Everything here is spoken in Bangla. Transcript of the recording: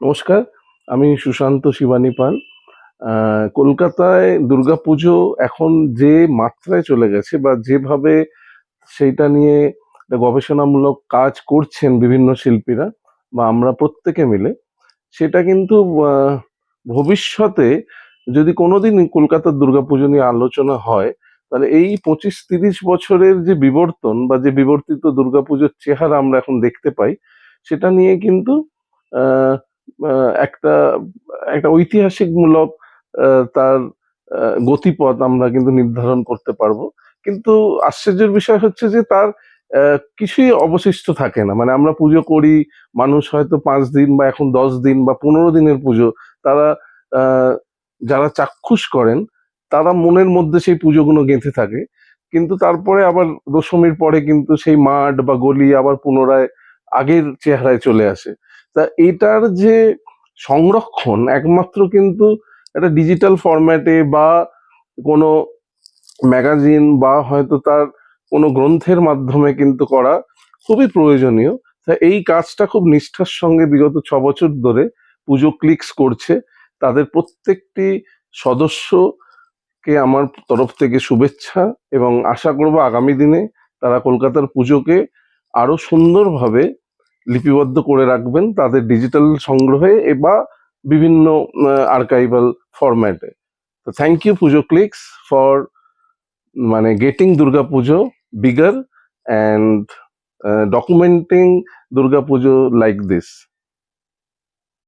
নমস্কার, আমি সুশান্ত শিবানী পাল। কলকাতায় দুর্গাপুজো এখন যে মাত্রায় চলে গেছে বা যেভাবে সেইটা নিয়ে একটা গবেষণামূলক কাজ করছেন বিভিন্ন শিল্পীরা বা আমরা প্রত্যেকে মিলে, সেটা কিন্তু আহ, ভবিষ্যতে যদি কোনোদিন কলকাতার দুর্গাপুজো নিয়ে আলোচনা হয়, তাহলে এই 25-30 বছরের যে বিবর্তন বা যে বিবর্তিত দুর্গাপুজোর চেহারা আমরা এখন দেখতে পাই, সেটা নিয়ে কিন্তু আহ, একটা একটা ঐতিহাসিকমূলক তার গতিপথ আমরা কিন্তু নির্ধারণ করতে পারবো। কিন্তু আশ্চর্যের বিষয় হচ্ছে যে তার কিছুই অবশিষ্ট থাকে না। মানে আমরা পুজো করি, মানুষ হয়তো 5 দিন বা এখন 10 দিন বা 15 দিনের পুজো, তারা আহ, যারা চাক্ষুষ করেন তারা মনের মধ্যে সেই পুজোগুলো গেঁথে থাকে। কিন্তু তারপরে আবার দশমীর পরে কিন্তু সেই মাঠ বা গলি আবার পুনরায় আগের চেহারায় চলে আসে। তা এটার যে সংরক্ষণ একমাত্র কিন্তু একটা ডিজিটাল ফরম্যাটে বা কোনো ম্যাগাজিন বা হয়তো তার কোনো গ্রন্থের মাধ্যমে কিন্তু করা খুবই প্রয়োজনীয়। তা এই কাজটা খুব নিষ্ঠার সঙ্গে বিগত 6 বছর ধরে পুজো ক্লিকস করছে। তাদের প্রত্যেকটি সদস্যকে আমার তরফ থেকে শুভেচ্ছা, এবং আশা করব আগামী দিনে তারা কলকাতার পুজোকে আরো সুন্দরভাবে লিপিবদ্ধ করে রাখবেন তাদের ডিজিটাল সংগ্রহে বা বিভিন্ন আর্কাইভাল ফরম্যাটে। তো thank you Puja clicks for মানে getting Durga Puja bigger and ডকুমেন্টিং Durga Puja like this.